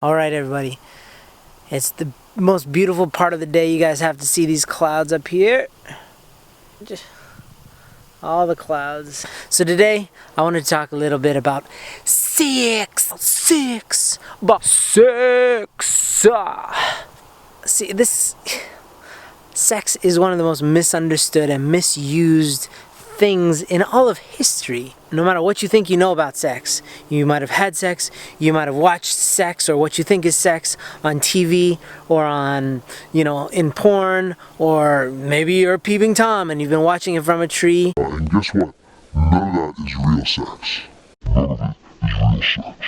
Alright everybody, it's the most beautiful part of the day. You guys have to see these clouds up here. Just all the clouds. So today, I want to talk a little bit about sex. See, sex is one of the most misunderstood and misused things in all of history. No matter what you think you know about sex, you might have had sex, you might have watched sex or what you think is sex on TV or on, in porn, or maybe you're peeping Tom and you've been watching it from a tree. And guess what? None of that is real sex. None of it is real sex.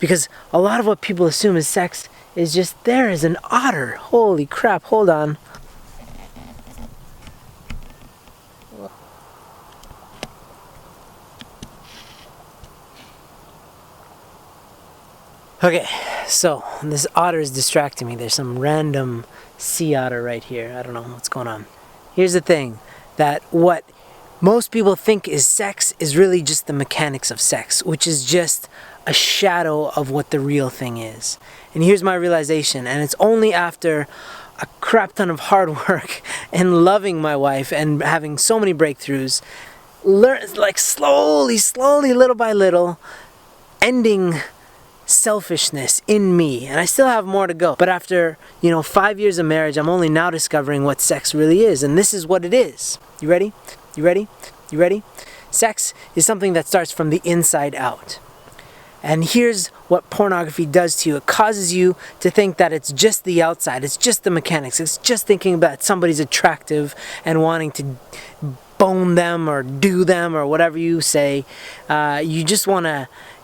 Because a lot of what people assume is sex is just there as an otter. Holy crap, hold on. Okay, so this otter is distracting me. There's some random sea otter right here. I don't know what's going on. Here's the thing, that what most people think is sex is really just the mechanics of sex, which is just a shadow of what the real thing is. And here's my realization, and it's only after a crap ton of hard work and loving my wife and having so many breakthroughs, slowly, little by little, ending selfishness in me, and I still have more to go. But after 5 years of marriage, I'm only now discovering what sex really is, and this is what it is. You ready? You ready? You ready? Sex is something that starts from the inside out. And here's what pornography does to you. It causes you to think that it's just the outside, it's just the mechanics, it's just thinking that somebody's attractive and wanting to bone them or do them or whatever you say.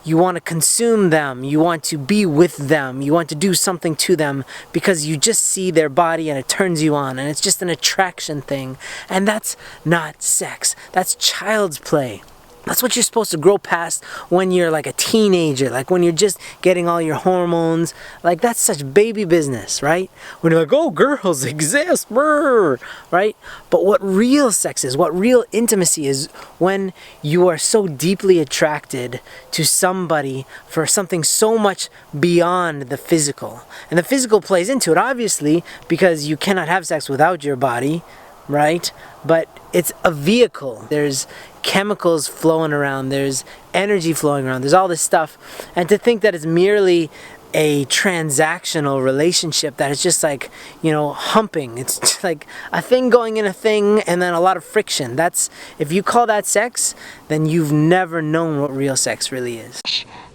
You want to consume them, you want to be with them, you want to do something to them because you just see their body and it turns you on, and it's just an attraction thing. And that's not sex, that's child's play. That's what you're supposed to grow past when you're like a teenager, like when you're just getting all your hormones. Like, that's such baby business, right? When you're like, oh, girls exist, brr, right? But what real sex is, what real intimacy is, when you are so deeply attracted to somebody for something so much beyond the physical. And the physical plays into it, obviously, because you cannot have sex without your body, right? But it's a vehicle. There's chemicals flowing around, there's energy flowing around, there's all this stuff. And to think that it's merely a transactional relationship, that it's just like, humping, it's just like a thing going in a thing and then a lot of friction. If you call that sex, then you've never known what real sex really is.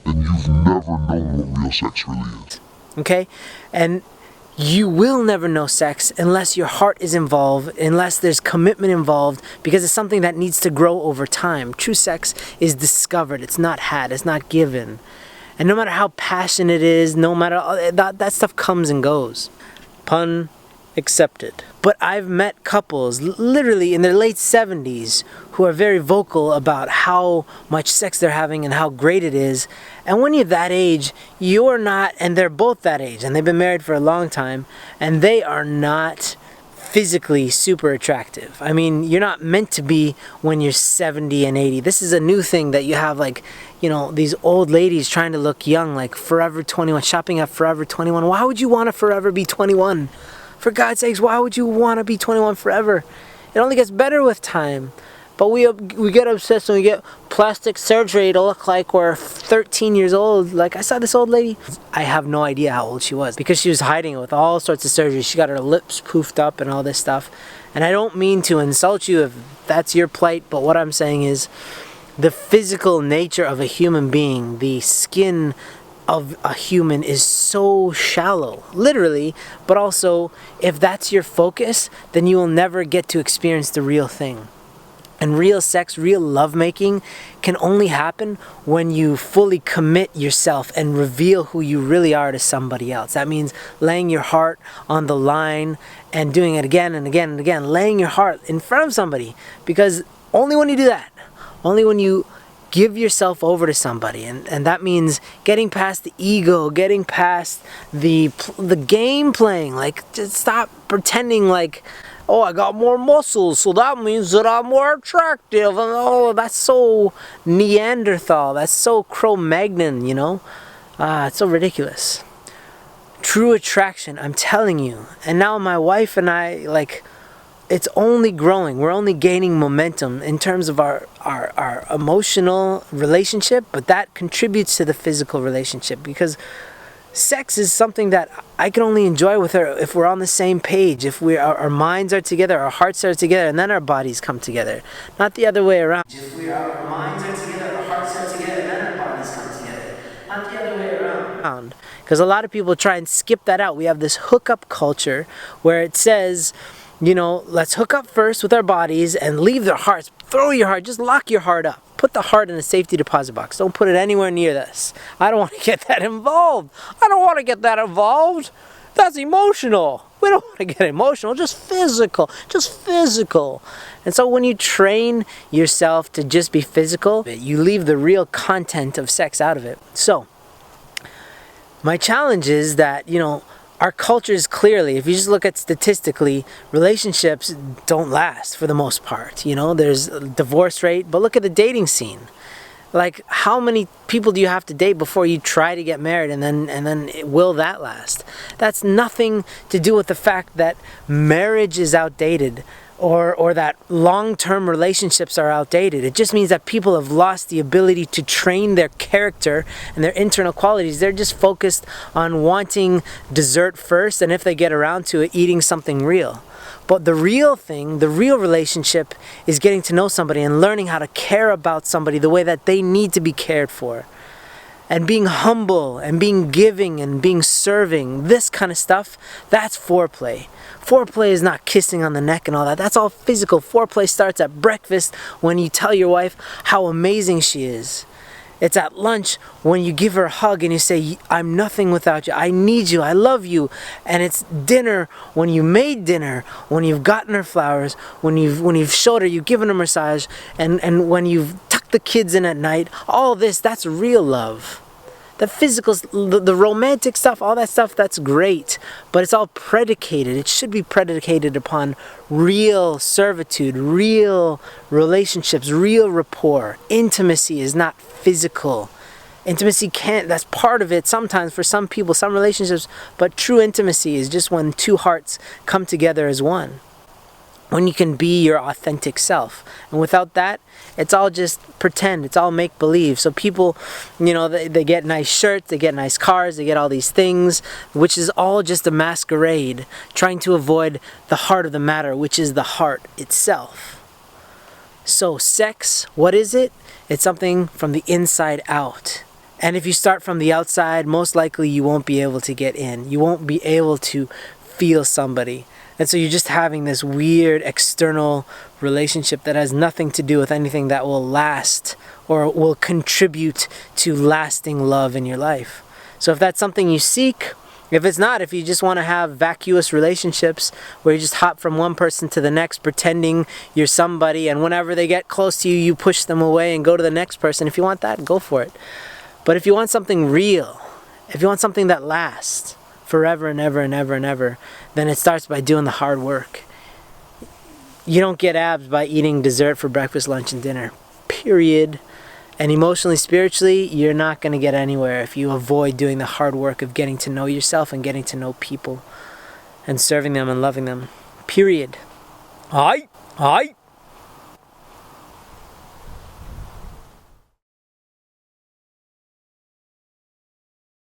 Then you've never known what real sex really is. Okay? And you will never know sex unless your heart is involved, unless there's commitment involved, because it's something that needs to grow over time. True sex is discovered, it's not had, it's not given. And no matter how passionate it is, no matter, that stuff comes and goes. Pun accepted. But I've met couples literally in their late 70s who are very vocal about how much sex they're having and how great it is. And when you're that age, you're not, and they're both that age, and they've been married for a long time, and they are not physically super attractive. I mean, you're not meant to be when you're 70 and 80. This is a new thing that you have, like, these old ladies trying to look young, like Forever 21, shopping at Forever 21. Why would you want to forever be 21? For God's sakes, why would you want to be 21 forever? It only gets better with time. But we get obsessed when we get plastic surgery to look like we're 13 years old. Like, I saw this old lady. I have no idea how old she was, because she was hiding it with all sorts of surgery. She got her lips poofed up and all this stuff. And I don't mean to insult you if that's your plight, but what I'm saying is the physical nature of a human being, the skin of a human, is so shallow, literally, but also if that's your focus, then you will never get to experience the real thing. And real sex, real lovemaking can only happen when you fully commit yourself and reveal who you really are to somebody else. That means laying your heart on the line and doing it again and again and again, laying your heart in front of somebody, because only when you do that, only when you give yourself over to somebody, and that means getting past the ego, getting past the game playing. Like, just stop pretending like, oh, I got more muscles, so that means that I'm more attractive, and oh, that's so Neanderthal, that's so Cro-Magnon, it's so ridiculous. true attraction, I'm telling you. And now my wife and I, like, it's only growing. We're only gaining momentum in terms of our emotional relationship, but that contributes to the physical relationship, because sex is something that I can only enjoy with her if we're on the same page, if our minds are together, our hearts are together, and then our bodies come together, not the other way around. If our minds are together, our hearts are together, and then our bodies come together, not the other way around. Because a lot of people try and skip that out. We have this hookup culture where it says, you know, let's hook up first with our bodies and leave their hearts. Throw your heart, just lock your heart up. Put the heart in a safety deposit box. Don't put it anywhere near this. I don't want to get that involved. I don't want to get that involved. That's emotional. We don't want to get emotional, just physical. Just physical. And so when you train yourself to just be physical, you leave the real content of sex out of it. So, my challenge is that, you know, our culture is clearly, if you just look at statistically, relationships don't last for the most part. You know, there's a divorce rate, but look at the dating scene. Like, how many people do you have to date before you try to get married, and then will that last? That's nothing to do with the fact that marriage is outdated, or that long-term relationships are outdated. It just means that people have lost the ability to train their character and their internal qualities. They're just focused on wanting dessert first, and if they get around to it, eating something real. But the real thing, the real relationship, is getting to know somebody and learning how to care about somebody the way that they need to be cared for. And being humble and being giving and being serving, this kind of stuff, that's foreplay. Foreplay is not kissing on the neck and all that. That's all physical. Foreplay starts at breakfast when you tell your wife how amazing she is. It's at lunch when you give her a hug and you say, I'm nothing without you. I need you. I love you. And it's dinner when you made dinner, when you've gotten her flowers, when you've showed her, you've given her a massage, and when you've tucked the kids in at night. All this, that's real love. The physical, the romantic stuff, all that stuff, that's great. But it's all predicated. It should be predicated upon real servitude, real relationships, real rapport. Intimacy is not physical. Intimacy that's part of it sometimes for some people, some relationships. But true intimacy is just when two hearts come together as one. When you can be your authentic self. And without that, it's all just pretend. It's all make-believe. So people, you know, they get nice shirts, they get nice cars, they get all these things, which is all just a masquerade, trying to avoid the heart of the matter, which is the heart itself. So sex, what is it? It's something from the inside out. And if you start from the outside, most likely you won't be able to get in. You won't be able to feel somebody. And so you're just having this weird external relationship that has nothing to do with anything that will last or will contribute to lasting love in your life. So if that's something you seek, if it's not, if you just want to have vacuous relationships where you just hop from one person to the next pretending you're somebody, and whenever they get close to you, you push them away and go to the next person. If you want that, go for it. But if you want something real, if you want something that lasts forever and ever and ever and ever, then it starts by doing the hard work. You don't get abs by eating dessert for breakfast, lunch, and dinner. Period. And emotionally, spiritually, you're not going to get anywhere if you avoid doing the hard work of getting to know yourself and getting to know people and serving them and loving them. Period. Aye.